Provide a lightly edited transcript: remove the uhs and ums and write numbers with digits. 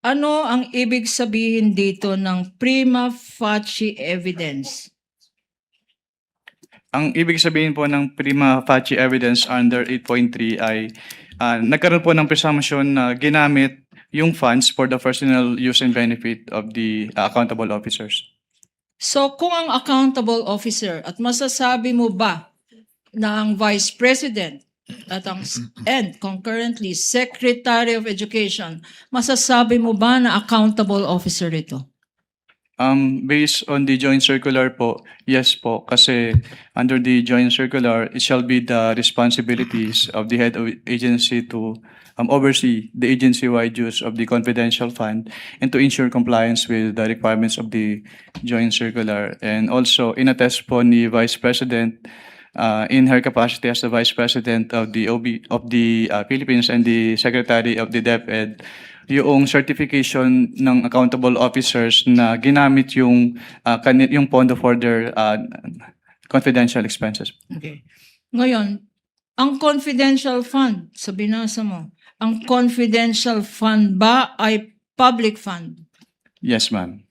Ano ang ibig sabihin dito ng prima facie evidence? Ang ibig sabihin po ng prima facie evidence under 8.3 ay nagkaroon po ng presumption na ginamit yung funds for the personal use and benefit of the accountable officers. So kung ang accountable officer at masasabi mo ba na ang Vice President at ang and concurrently Secretary of Education, masasabi mo ba na accountable officer ito? Based on the joint circular po, yes po, kasi under the joint circular, it shall be the responsibilities of the head of agency to oversee the agency-wide use of the confidential fund and to ensure compliance with the requirements of the joint circular. And also, inattest po ni Vice President in her capacity as the Vice President of the Philippines and the Secretary of the DepEd, yung certification ng accountable officers na ginamit yung yung pondo for their confidential expenses. Okay. Ngayon, ang confidential fund, sa binasa mo, ang confidential fund ba ay public fund? Yes, ma'am.